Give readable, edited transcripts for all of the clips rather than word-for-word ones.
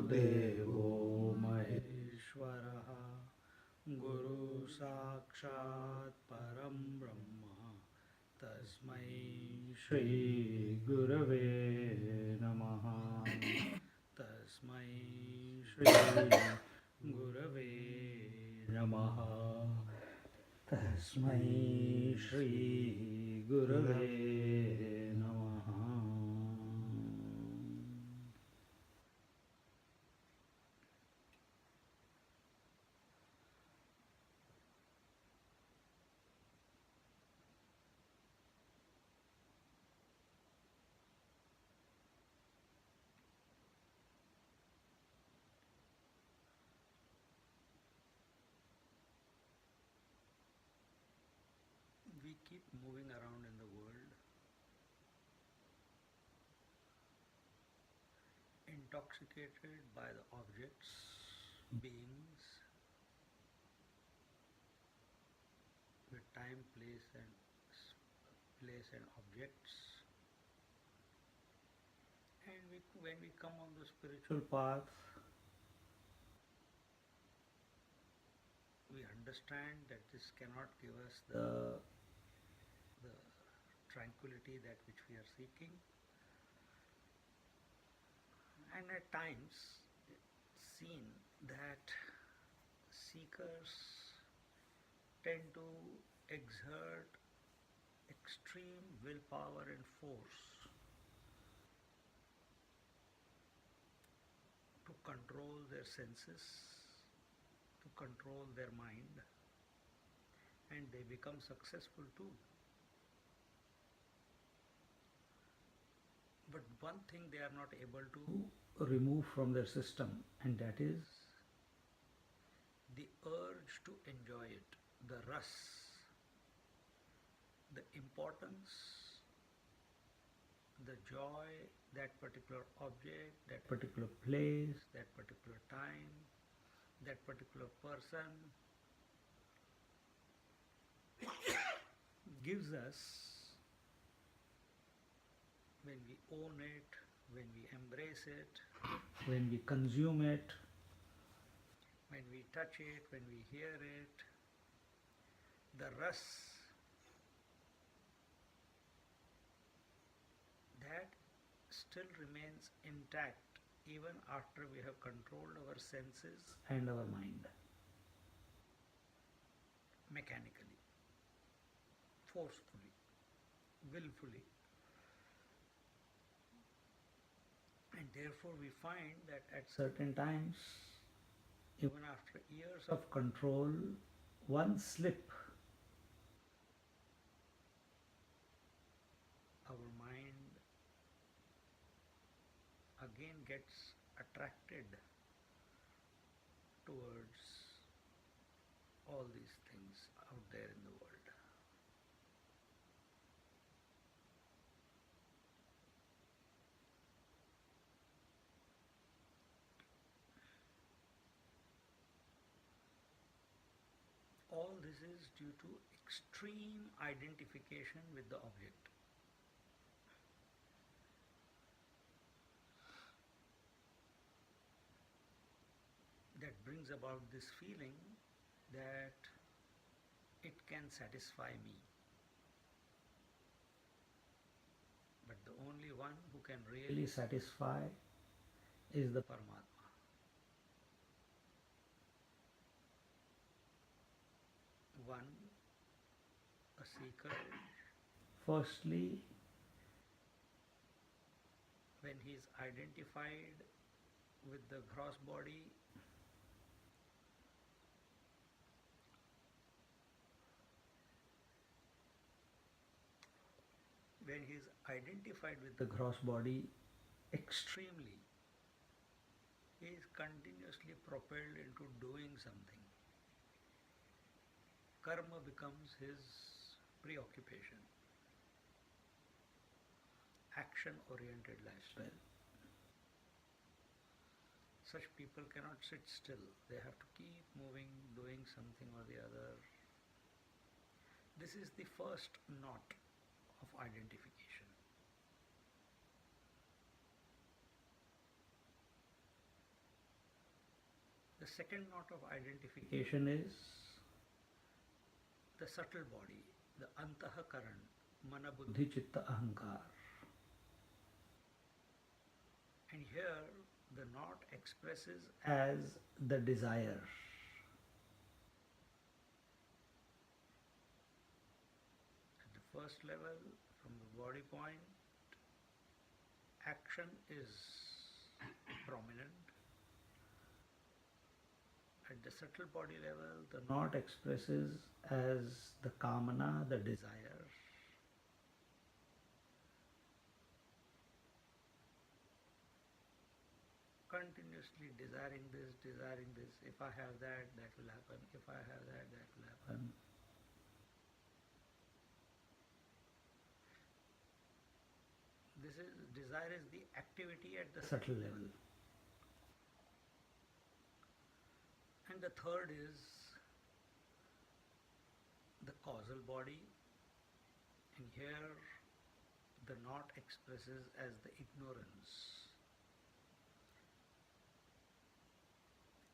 गुरुर्देवो महेश्वरः गुरु साक्षात् परं ब्रह्म तस्मै श्री गुरवे नमः तस्मै श्री गुरवे नमः तस्मै श्री गुरवे नमः. We keep moving around in the world, intoxicated by the objects, beings, with time, place and objects. And when we come on the spiritual path, we understand that this cannot give us the tranquility that which we are seeking. And at times it's seen that seekers tend to exert extreme willpower and force to control their senses, to control their mind, and they become successful too. But one thing they are not able to remove from their system, and that is the urge to enjoy it, the ras, the importance, the joy, that particular object, that particular place, that particular time, that particular person gives us when we own it, when we embrace it, when we consume it, when we touch it, when we hear it, the ras that still remains intact even after we have controlled our senses and our mind mechanically, forcefully, willfully. And therefore we find that at certain times, even after years of control, one slip, our mind again gets attracted towards all these things out there in the world. All this is due to extreme identification with the object. That brings about this feeling that it can satisfy me. But the only one who can really satisfy is the Paramatma. One, a seeker, firstly, when he is identified with the gross body, extremely, he is continuously propelled into doing something. Karma becomes his preoccupation, action-oriented lifestyle. Such people cannot sit still. They have to keep moving, doing something or the other. This is the first knot of identification. The second knot of identification is the subtle body, the antahakaran, mana buddhi chitta ahankar. And here the knot expresses as the desire. At the first level, from the body point, action is prominent. At the subtle body level, the knot expresses as the kamana, the desire. Continuously desiring this, desiring this. If I have that, that will happen. If I have that, that will happen. Desire is the activity at the subtle level. And the third is the causal body, and here the knot expresses as the ignorance.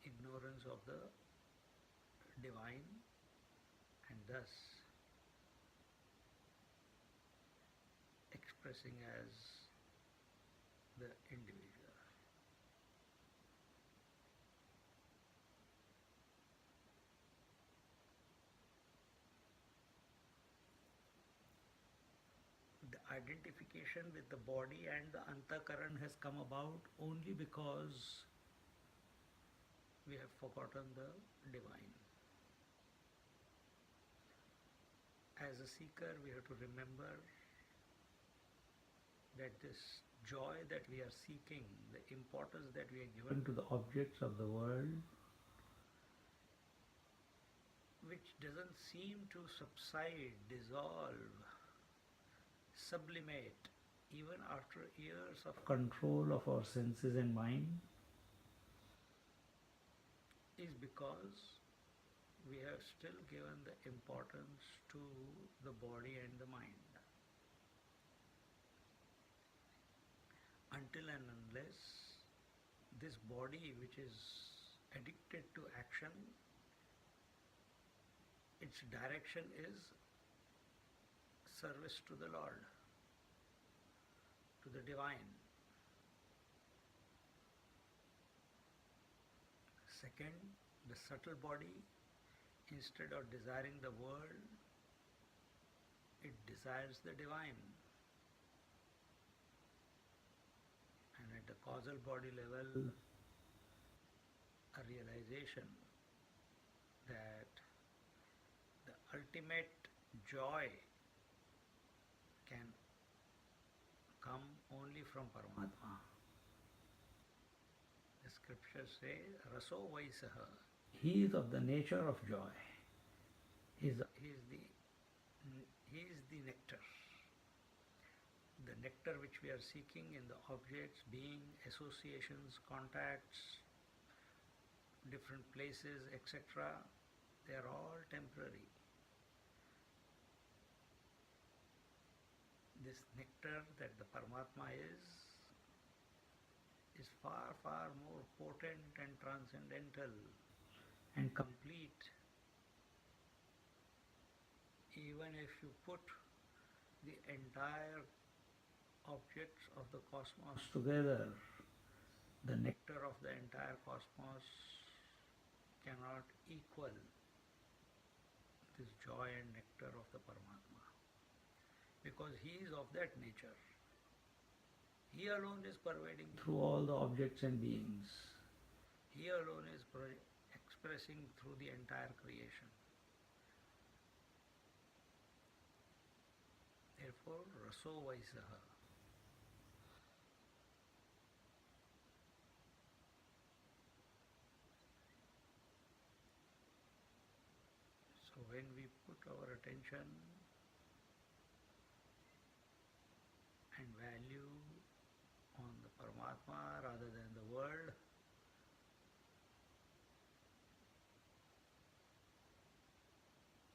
Ignorance of the divine, and thus expressing as the individual. The identification with the body and the antakaran has come about only because we have forgotten the divine. As a seeker, we have to remember that this joy that we are seeking, the importance that we are given to the objects of the world, which doesn't seem to subside, dissolve, sublimate, even after years of control of our senses and mind, is because we have still given the importance to the body and the mind. Until and unless this body, which is addicted to action, its direction is service to the Lord, to the divine. Second, the subtle body, instead of desiring the world, it desires the divine. And at the causal body level, a realization that the ultimate joy can come only from Paramatma. The scriptures say, Raso Vaisaha. He is of the nature of joy. He is the nectar. The nectar which we are seeking in the objects, being, associations, contacts, different places, etc., they are all temporary. This nectar that the Paramatma is far, far more potent and transcendental and complete. Even if you put the entire objects of the cosmos together, the nectar of the entire cosmos cannot equal this joy and nectar of the Paramatma, because he is of that nature. He alone is pervading through all the objects and beings. He alone is expressing through the entire creation. Therefore, Raso Vaisaha. So when we put our attention and value on the Paramatma rather than the world,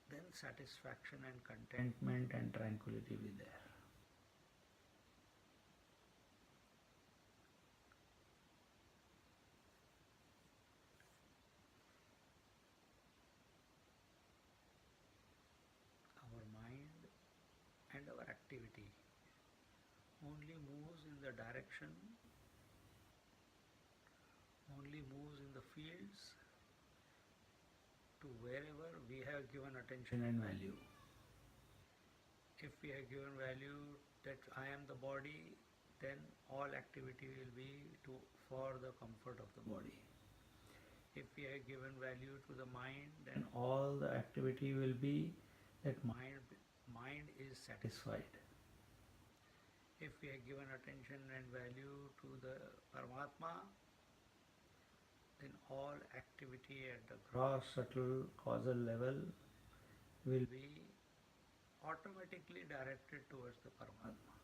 then satisfaction and contentment and tranquility will be there. activity only moves in the direction, only moves in the fields to wherever we have given attention and value. If we have given value that I am the body, then all activity will be for the comfort of the body. If we have given value to the mind, then all the activity will be that mind is satisfied. If we have given attention and value to the Paramatma, then all activity at the gross, subtle, causal level will be automatically directed towards the Paramatma.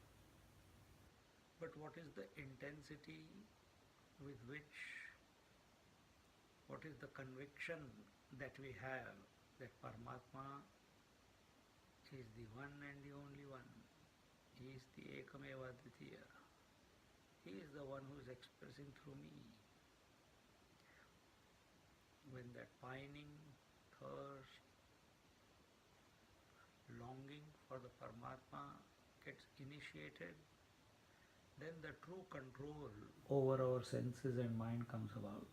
But what is the intensity with which, what is the conviction that we have that Paramatma is the one and the only one? He is the Ekameva Dvitiya. He is the one who is expressing through me. When that pining, thirst, longing for the Paramatma gets initiated, then the true control over our senses and mind comes about.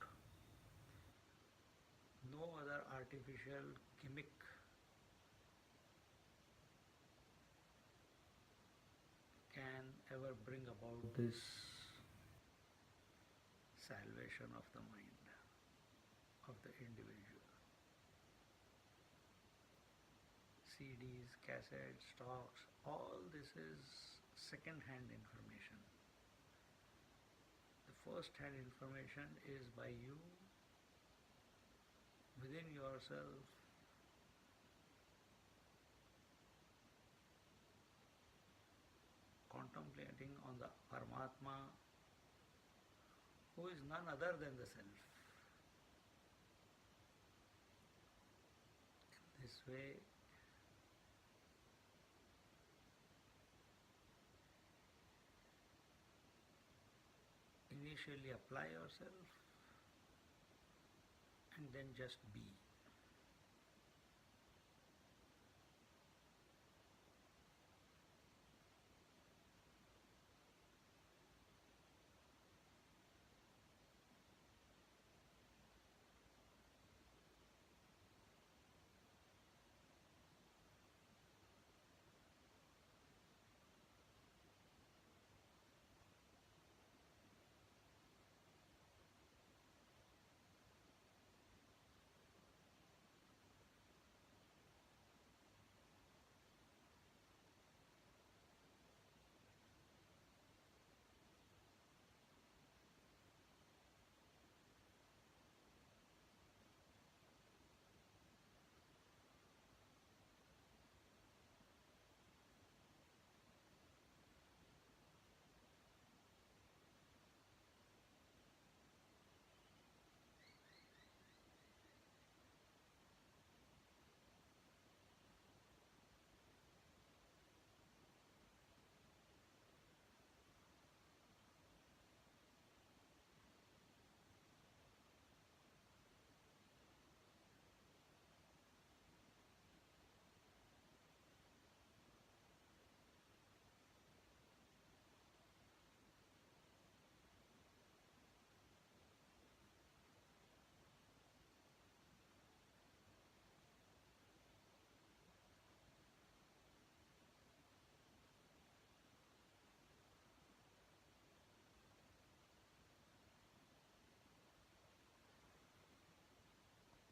No other artificial gimmick can ever bring about this salvation of the mind, of the individual. CDs, cassettes, stocks, all this is second-hand information. The first-hand information is by you, within yourself, contemplating on the Paramatma, who is none other than the self. In this way, initially apply yourself and then just be.